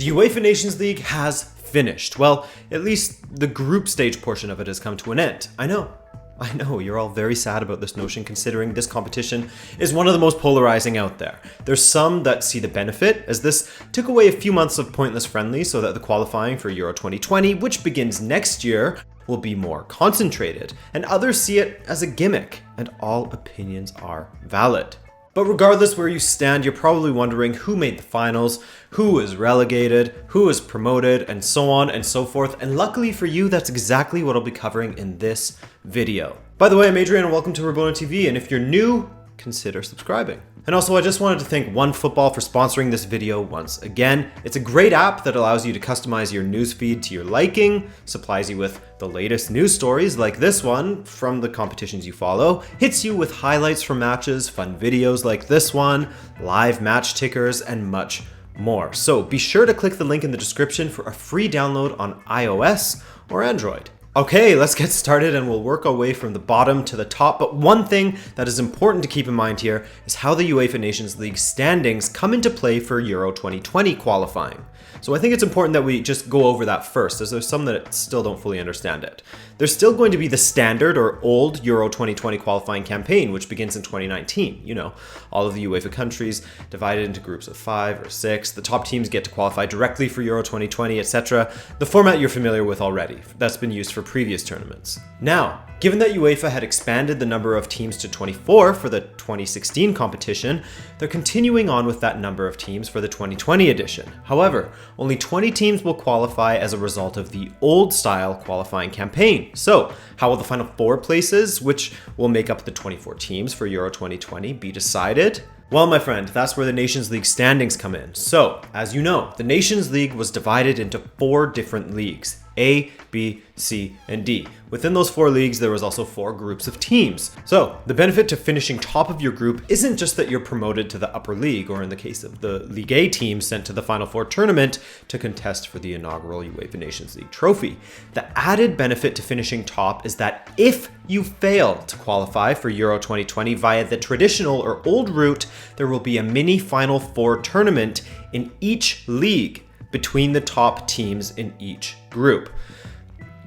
The UEFA Nations League has finished. Well, at least the group stage portion of it has come to an end. I know, you're all very sad about this notion considering this competition is one of the most polarizing out there. There's some that see the benefit, as this took away a few months of pointless friendlies so that the qualifying for Euro 2020, which begins next year, will be more concentrated, and others see it as a gimmick, and all opinions are valid. But regardless where you stand, you're probably wondering who made the finals, who is relegated, who is promoted, and so on and so forth. And luckily for you, that's exactly what I'll be covering in this video. By the way, I'm Adrian and welcome to Rabona TV. And if you're new, consider subscribing. And also, I just wanted to thank OneFootball for sponsoring this video once again. It's a great app that allows you to customize your newsfeed to your liking, supplies you with the latest news stories like this one from the competitions you follow, hits you with highlights from matches, fun videos like this one, live match tickers, and much more. So be sure to click the link in the description for a free download on iOS or Android. Okay, let's get started and we'll work our way from the bottom to the top. But one thing that is important to keep in mind here is how the UEFA Nations League standings come into play for Euro 2020 qualifying. So I think it's important that we just go over that first, as there's some that still don't fully understand it. There's still going to be the standard or old Euro 2020 qualifying campaign, which begins in 2019. You know, all of the UEFA countries divided into groups of 5 or 6. The top teams get to qualify directly for Euro 2020, etc. The format you're familiar with already. That's been used for previous tournaments. Now, given that UEFA had expanded the number of teams to 24 for the 2016 competition, they're continuing on with that number of teams for the 2020 edition. However, only 20 teams will qualify as a result of the old-style qualifying campaign. So, how will the final 4 places, which will make up the 24 teams for Euro 2020, be decided? Well, my friend, that's where the Nations League standings come in. So, as you know, the Nations League was divided into 4 different leagues: A, B, C, and D. Within those 4 leagues, there was also 4 groups of teams. So, the benefit to finishing top of your group isn't just that you're promoted to the upper league, or in the case of the League A team sent to the Final Four tournament to contest for the inaugural UEFA Nations League trophy. The added benefit to finishing top is that if you fail to qualify for Euro 2020 via the traditional or old route, there will be a mini Final Four tournament in each league between the top teams in each group.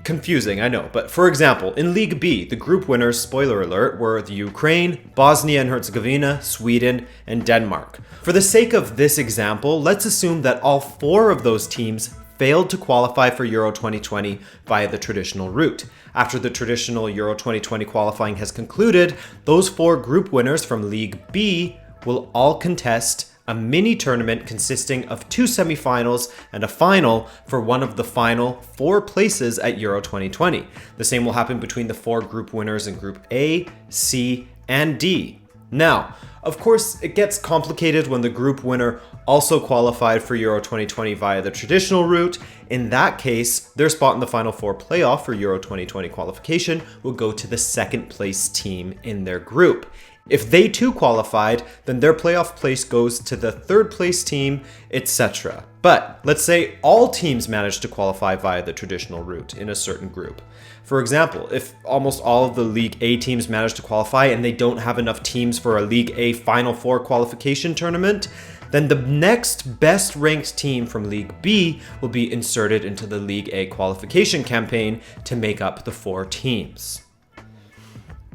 Confusing, I know, but for example, in League B, the group winners, spoiler alert, were the Ukraine, Bosnia and Herzegovina, Sweden, and Denmark. For the sake of this example, let's assume that all 4 of those teams failed to qualify for Euro 2020 via the traditional route. After the traditional Euro 2020 qualifying has concluded, those 4 group winners from League B will all contest a mini tournament consisting of 2 semifinals and a final for one of the final 4 places at Euro 2020. The same will happen between the 4 group winners in Group A, C, and D. Now, of course, it gets complicated when the group winner also qualified for Euro 2020 via the traditional route. In that case, their spot in the Final Four playoff for Euro 2020 qualification will go to the second place team in their group. If they too qualified, then their playoff place goes to the third place team, etc. But let's say all teams manage to qualify via the traditional route in a certain group. For example, if almost all of the League A teams manage to qualify and they don't have enough teams for a League A Final Four qualification tournament, then the next best ranked team from League B will be inserted into the League A qualification campaign to make up the 4 teams.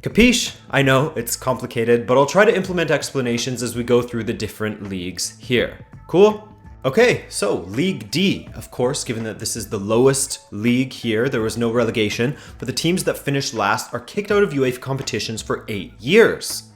Capiche? I know, it's complicated, but I'll try to implement explanations as we go through the different leagues here. Cool? Okay, so League D, of course, given that this is the lowest league here, there was no relegation, but the teams that finished last are kicked out of UEFA competitions for 8 years.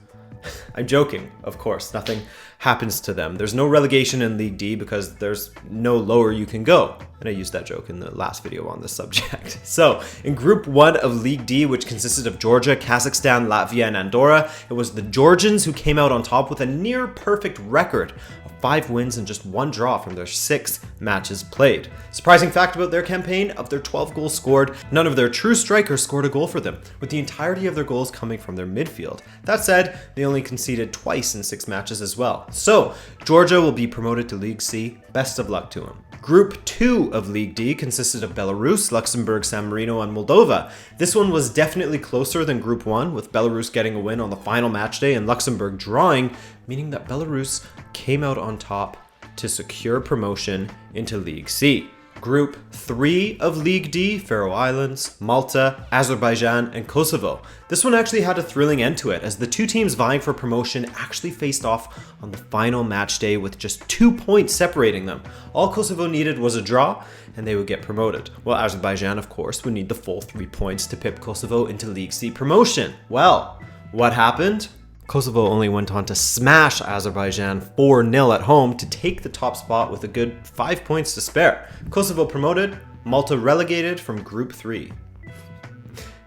I'm joking, of course, nothing happens to them. There's no relegation in League D because there's no lower you can go. And I used that joke in the last video on this subject. So, in Group 1 of League D, which consisted of Georgia, Kazakhstan, Latvia, and Andorra, it was the Georgians who came out on top with a near perfect record of 5 wins and just 1 draw from their 6 matches played. Surprising fact about their campaign, of their 12 goals scored, none of their true strikers scored a goal for them, with the entirety of their goals coming from their midfield. That said, they only conceded twice in 6 matches as well. So, Georgia will be promoted to League C. Best of luck to them. Group 2 of League D consisted of Belarus, Luxembourg, San Marino, and Moldova. This one was definitely closer than Group 1, with Belarus getting a win on the final match day and Luxembourg drawing, meaning that Belarus came out on top to secure promotion into League C. Group 3 of League D, Faroe Islands, Malta, Azerbaijan, and Kosovo. This one actually had a thrilling end to it, as the two teams vying for promotion actually faced off on the final match day with just 2 points separating them. All Kosovo needed was a draw, and they would get promoted. Well, Azerbaijan, of course, would need the full 3 points to pip Kosovo into League C promotion. Well, what happened? Kosovo only went on to smash Azerbaijan 4-0 at home to take the top spot with a good 5 points to spare. Kosovo promoted, Malta relegated from Group 3.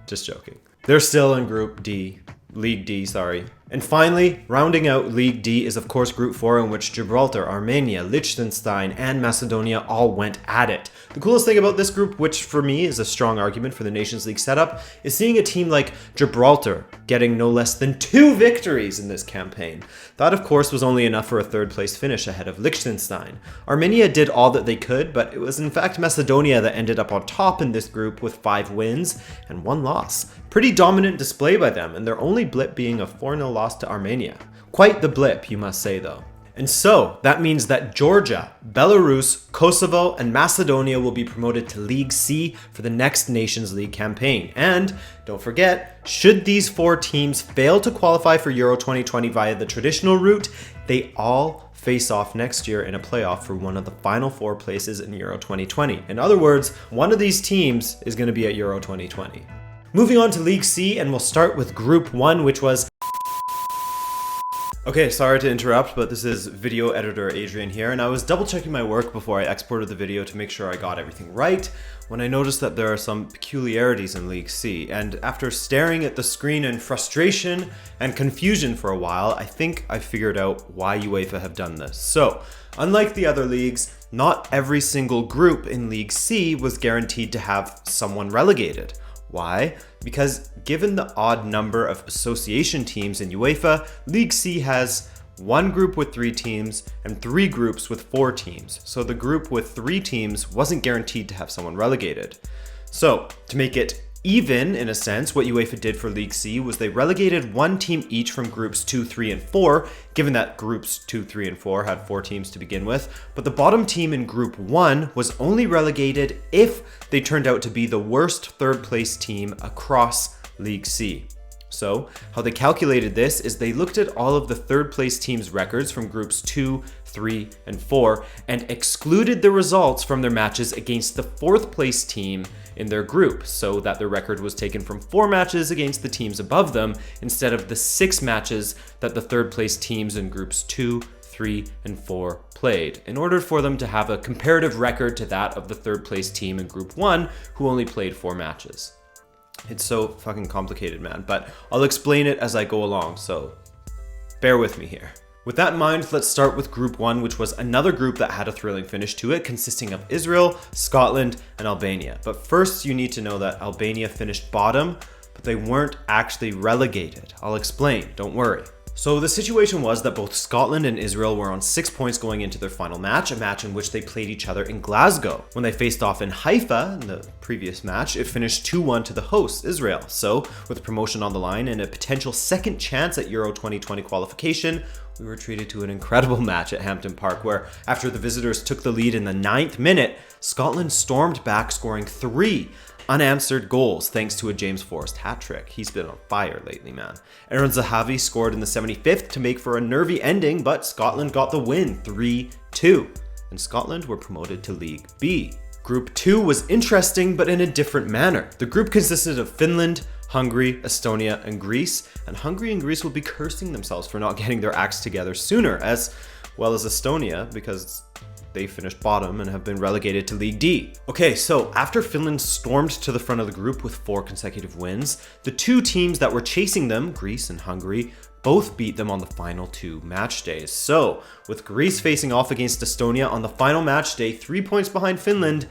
Just joking. They're still in Group D. League D, sorry. And finally, rounding out League D is of course Group 4, in which Gibraltar, Armenia, Liechtenstein, and Macedonia all went at it. The coolest thing about this group, which for me is a strong argument for the Nations League setup, is seeing a team like Gibraltar getting no less than 2 victories in this campaign. That of course was only enough for a 3rd place finish ahead of Liechtenstein. Armenia did all that they could, but it was in fact Macedonia that ended up on top in this group with 5 wins and 1 loss. Pretty dominant display by them, and their only blip being a 4-0 loss to Armenia. Quite the blip, you must say though. And so, that means that Georgia, Belarus, Kosovo, and Macedonia will be promoted to League C for the next Nations League campaign. And, don't forget, should these 4 teams fail to qualify for Euro 2020 via the traditional route, they all face off next year in a playoff for one of the final 4 places in Euro 2020. In other words, one of these teams is going to be at Euro 2020. Moving on to League C, and we'll start with Group 1, which was... Okay, sorry to interrupt, but this is video editor Adrian here, and I was double checking my work before I exported the video to make sure I got everything right, when I noticed that there are some peculiarities in League C, and after staring at the screen in frustration and confusion for a while, I think I figured out why UEFA have done this. So, unlike the other leagues, not every single group in League C was guaranteed to have someone relegated. Why? Because given the odd number of association teams in UEFA, League C has 1 group with 3 teams and 3 groups with 4 teams. So the group with 3 teams wasn't guaranteed to have someone relegated. So to make it even, in a sense, what UEFA did for League C was they relegated 1 team each from groups 2, 3, and 4, given that groups 2, 3, and 4 had 4 teams to begin with, but the bottom team in Group 1 was only relegated if they turned out to be the worst 3rd place team across League C. So, how they calculated this is they looked at all of the 3rd place teams' records from groups 2, 3, and 4 and excluded the results from their matches against the 4th place team in their group, so that their record was taken from 4 matches against the teams above them instead of the 6 matches that the 3rd place teams in groups 2, 3, and 4 played, in order for them to have a comparative record to that of the 3rd place team in Group 1, who only played 4 matches. It's so fucking complicated, man, but I'll explain it as I go along, so bear with me here. With that in mind, let's start with Group 1, which was another group that had a thrilling finish to it, consisting of Israel, Scotland, and Albania. But first, you need to know that Albania finished bottom, but they weren't actually relegated. I'll explain, don't worry. So the situation was that both Scotland and Israel were on 6 points going into their final match, a match in which they played each other in Glasgow. When they faced off in Haifa in the previous match, it finished 2-1 to the hosts, Israel. So, with promotion on the line and a potential second chance at Euro 2020 qualification, we were treated to an incredible match at Hampden Park, where after the visitors took the lead in the 9th minute, Scotland stormed back, scoring 3 unanswered goals thanks to a James Forrest hat-trick. He's been on fire lately, man. Aaron Zahavi scored in the 75th to make for a nervy ending, but Scotland got the win 3-2, and Scotland were promoted to League B. Group 2 was interesting, but in a different manner. The group consisted of Finland, Hungary, Estonia, and Greece, and Hungary and Greece will be cursing themselves for not getting their acts together sooner, as well as Estonia, because they finished bottom and have been relegated to League D. Okay, so after Finland stormed to the front of the group with 4 consecutive wins, the 2 teams that were chasing them, Greece and Hungary, both beat them on the final 2 match days. So, with Greece facing off against Estonia on the final match day, 3 points behind Finland,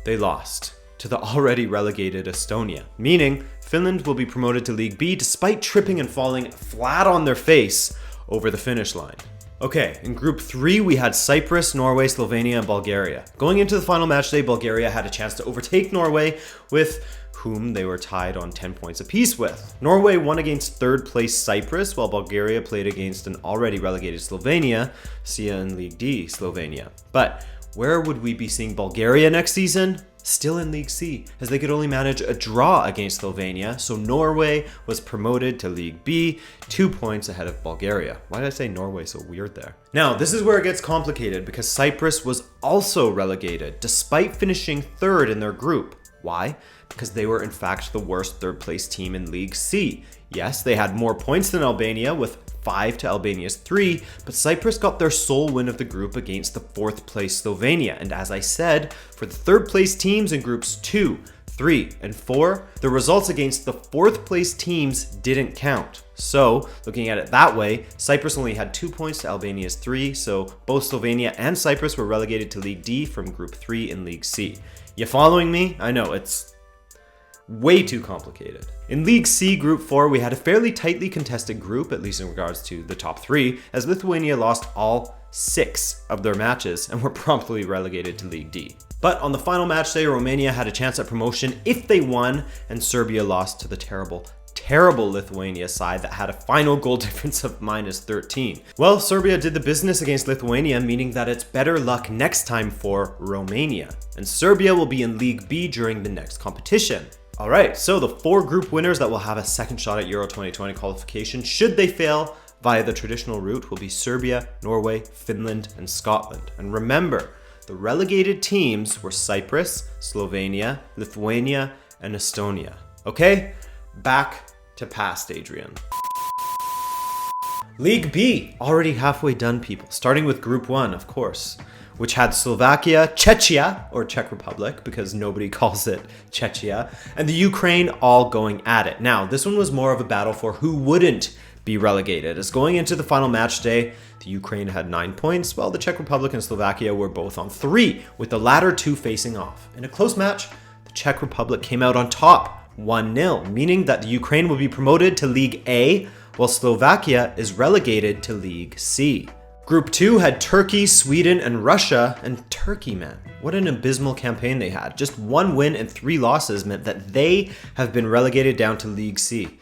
they lost to the already relegated Estonia, meaning Finland will be promoted to League B despite tripping and falling flat on their face over the finish line. Okay, in Group 3, we had Cyprus, Norway, Slovenia, and Bulgaria. Going into the final match day, Bulgaria had a chance to overtake Norway with whom they were tied on 10 points apiece with. Norway won against third place Cyprus, while Bulgaria played against an already relegated Slovenia, see ya in League D, Slovenia. But where would we be seeing Bulgaria next season? Still in League C, as they could only manage a draw against Slovenia, so Norway was promoted to League B, 2 points ahead of Bulgaria. Why did I say Norway so weird there? Now, this is where it gets complicated, because Cyprus was also relegated, despite finishing third in their group. Why? Because they were in fact the worst third place team in League C. Yes, they had more points than Albania, with 5 to Albania's 3, but Cyprus got their sole win of the group against the 4th place Slovenia. And as I said, for the 3rd place teams in groups 2, 3, and 4, the results against the 4th place teams didn't count. So, looking at it that way, Cyprus only had 2 points to Albania's 3, so both Slovenia and Cyprus were relegated to League D from Group 3 in League C. You following me? I know, it's way too complicated. In League C Group 4, we had a fairly tightly contested group, at least in regards to the top 3, as Lithuania lost all 6 of their matches and were promptly relegated to League D. But on the final match day, Romania had a chance at promotion if they won, and Serbia lost to the terrible Lithuania side that had a final goal difference of -13. Well, Serbia did the business against Lithuania, meaning that it's better luck next time for Romania. And Serbia will be in League B during the next competition. Alright, so the 4 group winners that will have a second shot at Euro 2020 qualification, should they fail via the traditional route, will be Serbia, Norway, Finland, and Scotland. And remember, the relegated teams were Cyprus, Slovenia, Lithuania, and Estonia. Okay, back to past Adrian. League B, already halfway done, people. Starting with Group 1, of course, which had Slovakia, Czechia, or Czech Republic, because nobody calls it Czechia, and the Ukraine all going at it. Now, this one was more of a battle for who wouldn't be relegated, as going into the final match day, the Ukraine had 9 points, while the Czech Republic and Slovakia were both on 3, with the latter two facing off. In a close match, the Czech Republic came out on top, 1-0, meaning that the Ukraine will be promoted to League A, while Slovakia is relegated to League C. Group 2 had Turkey, Sweden, and Russia, and Turkey, man, what an abysmal campaign they had. Just 1 win and 3 losses meant that they have been relegated down to League C.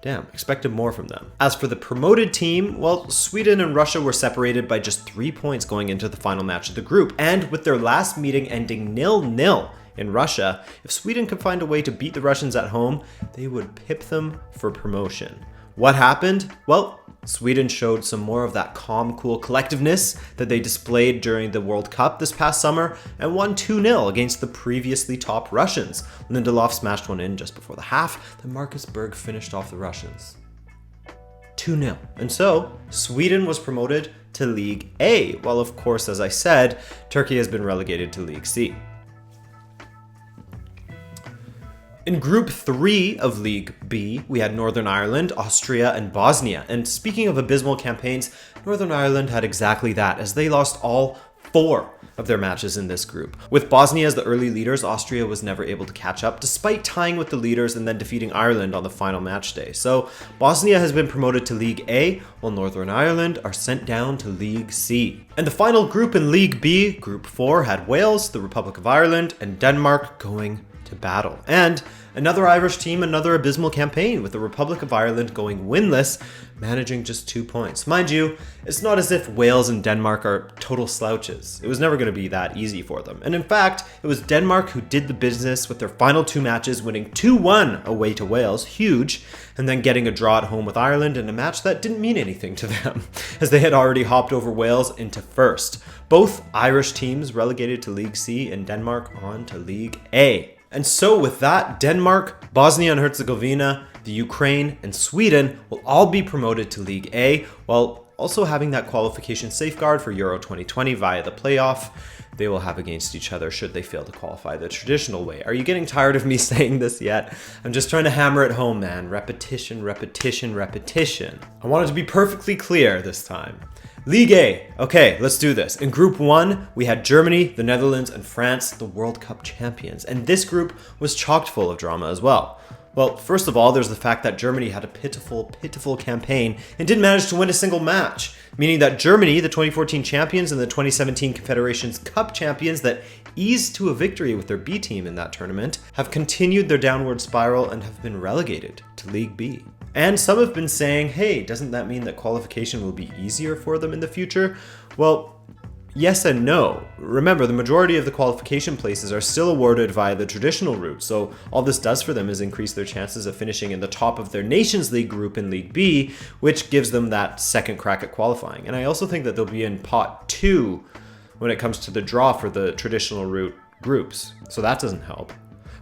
Damn, expected more from them. As for the promoted team, well, Sweden and Russia were separated by just 3 points going into the final match of the group, and with their last meeting ending 0-0 in Russia, if Sweden could find a way to beat the Russians at home, they would pip them for promotion. What happened? Well, Sweden showed some more of that calm, cool collectiveness that they displayed during the World Cup this past summer and won 2-0 against the previously top Russians. Lindelof smashed one in just before the half, then Marcus Berg finished off the Russians. 2-0. And so, Sweden was promoted to League A, while of course, as I said, Turkey has been relegated to League C. In Group 3 of League B, we had Northern Ireland, Austria, and Bosnia. And speaking of abysmal campaigns, Northern Ireland had exactly that, as they lost all 4 of their matches in this group. With Bosnia as the early leaders, Austria was never able to catch up, despite tying with the leaders and then defeating Ireland on the final match day. So Bosnia has been promoted to League A, while Northern Ireland are sent down to League C. And the final group in League B, Group 4, had Wales, the Republic of Ireland, and Denmark going to battle. And another Irish team, another abysmal campaign, with the Republic of Ireland going winless, managing just 2 points. Mind you, it's not as if Wales and Denmark are total slouches. It was never going to be that easy for them. And in fact, it was Denmark who did the business with their final 2 matches, winning 2-1 away to Wales, huge, and then getting a draw at home with Ireland in a match that didn't mean anything to them, as they had already hopped over Wales into first. Both Irish teams relegated to League C and Denmark on to League A. And so with that, Denmark, Bosnia and Herzegovina, the Ukraine, and Sweden will all be promoted to League A, while also having that qualification safeguard for Euro 2020 via the playoff they will have against each other should they fail to qualify the traditional way. Are you getting tired of me saying this yet? I'm just trying to hammer it home, man. Repetition, repetition, repetition. I want it to be perfectly clear this time. League A. Okay, let's do this. In Group 1, we had Germany, the Netherlands, and France, the World Cup champions. And this group was chock full of drama as well. Well, first of all, there's the fact that Germany had a pitiful campaign and didn't manage to win a single match, meaning that Germany, the 2014 champions and the 2017 Confederations Cup champions that eased to a victory with their B team in that tournament, have continued their downward spiral and have been relegated to League B. And some have been saying, hey, doesn't that mean that qualification will be easier for them in the future? Well, yes and no. Remember, the majority of the qualification places are still awarded via the traditional route, so all this does for them is increase their chances of finishing in the top of their Nations League group in League B, which gives them that second crack at qualifying. And I also think that they'll be in pot 2 when it comes to the draw for the traditional route groups, so that doesn't help.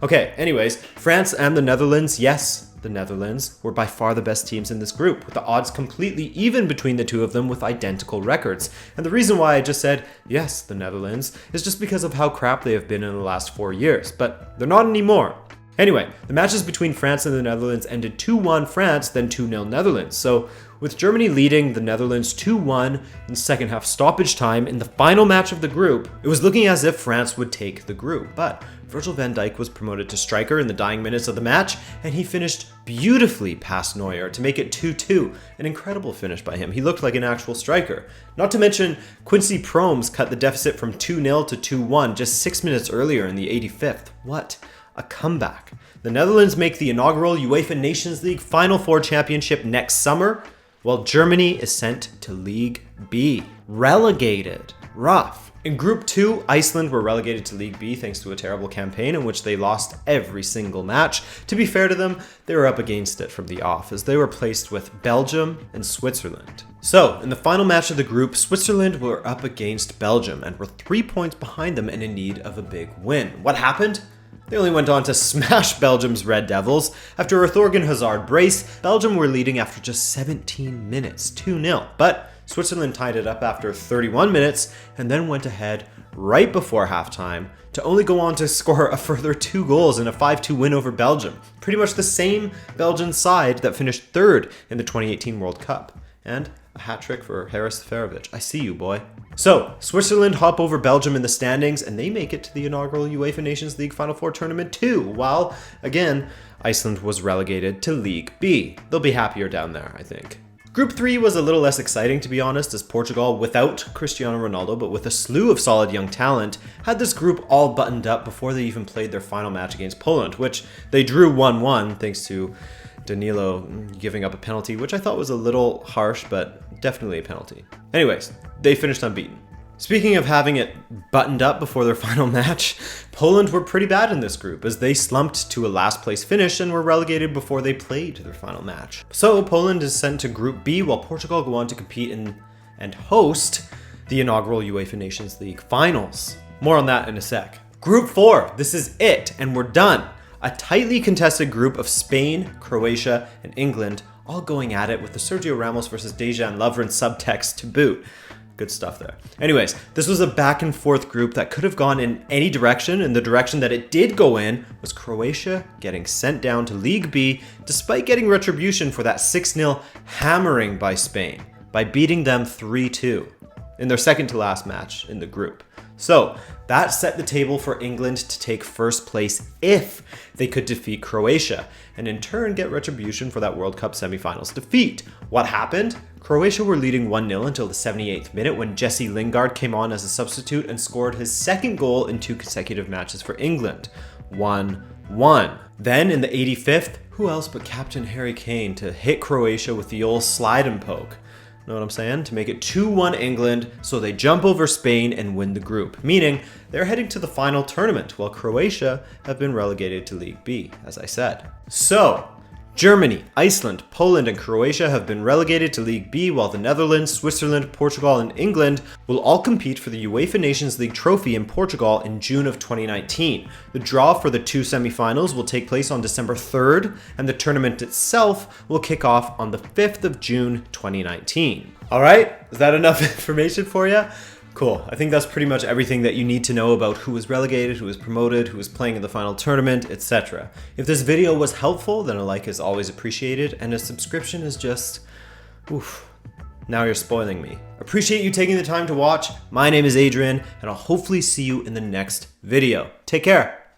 Okay, anyways, France and the Netherlands, yes, the Netherlands were by far the best teams in this group, with the odds completely even between the two of them with identical records. And the reason why I just said, yes, the Netherlands, is just because of how crap they have been in the last 4 years, but they're not anymore. Anyway, the matches between France and the Netherlands ended 2-1 France, then 2-0 Netherlands. So with Germany leading the Netherlands 2-1 in second half stoppage time in the final match of the group, it was looking as if France would take the group. But Virgil van Dijk was promoted to striker in the dying minutes of the match, and he finished beautifully past Neuer to make it 2-2. An incredible finish by him. He looked like an actual striker. Not to mention, Quincy Promes cut the deficit from 2-0 to 2-1 just 6 minutes earlier in the 85th. What a comeback. The Netherlands make the inaugural UEFA Nations League Final Four championship next summer, while Germany is sent to League B. Relegated. Rough. In Group 2, Iceland were relegated to League B thanks to a terrible campaign in which they lost every single match. To be fair to them, they were up against it from the off, as they were placed with Belgium and Switzerland. So, in the final match of the group, Switzerland were up against Belgium and were 3 points behind them and in need of a big win. What happened? They only went on to smash Belgium's Red Devils. After a Thorgan Hazard brace, Belgium were leading after just 17 minutes, 2-0. But Switzerland tied it up after 31 minutes and then went ahead right before halftime to only go on to score a further 2 goals in a 5-2 win over Belgium. Pretty much the same Belgian side that finished third in the 2018 World Cup. And a hat trick for Haris Seferovic. I see you, boy. So, Switzerland hop over Belgium in the standings, and they make it to the inaugural UEFA Nations League Final Four tournament too, while, again, Iceland was relegated to League B. They'll be happier down there, I think. Group 3 was a little less exciting, to be honest, as Portugal, without Cristiano Ronaldo, but with a slew of solid young talent, had this group all buttoned up before they even played their final match against Poland, which they drew 1-1 thanks to Danilo giving up a penalty, which I thought was a little harsh, but definitely a penalty. Anyways, they finished unbeaten. Speaking of having it buttoned up before their final match, Poland were pretty bad in this group as they slumped to a last place finish and were relegated before they played their final match. So Poland is sent to Group B while Portugal go on to compete in and host the inaugural UEFA Nations League finals. More on that in a sec. Group 4, this is it, and we're done. A tightly contested group of Spain, Croatia, and England all going at it with the Sergio Ramos versus Dejan Lovren subtext to boot. Good stuff there. Anyways, this was a back and forth group that could have gone in any direction, and the direction that it did go in was Croatia getting sent down to League B despite getting retribution for that 6-0 hammering by Spain by beating them 3-2 in their second to last match in the group. So that set the table for England to take first place if they could defeat Croatia, and in turn get retribution for that World Cup semifinals defeat. What happened? Croatia were leading 1-0 until the 78th minute when Jesse Lingard came on as a substitute and scored his second goal in 2 consecutive matches for England. 1-1. Then in the 85th, who else but Captain Harry Kane to hit Croatia with the old slide and poke. Know what I'm saying? To make it 2-1 England, so they jump over Spain and win the group, meaning they're heading to the final tournament, while Croatia have been relegated to League B, as I said. So, Germany, Iceland, Poland, and Croatia have been relegated to League B, while the Netherlands, Switzerland, Portugal, and England will all compete for the UEFA Nations League trophy in Portugal in June of 2019. The draw for the 2 semifinals will take place on December 3rd, and the tournament itself will kick off on the 5th of June 2019. Alright, is that enough information for you? Cool. I think that's pretty much everything that you need to know about who was relegated, who was promoted, who was playing in the final tournament, etc. If this video was helpful, then a like is always appreciated, and a subscription is just... oof. Now you're spoiling me. Appreciate you taking the time to watch. My name is Adrian, and I'll hopefully see you in the next video. Take care.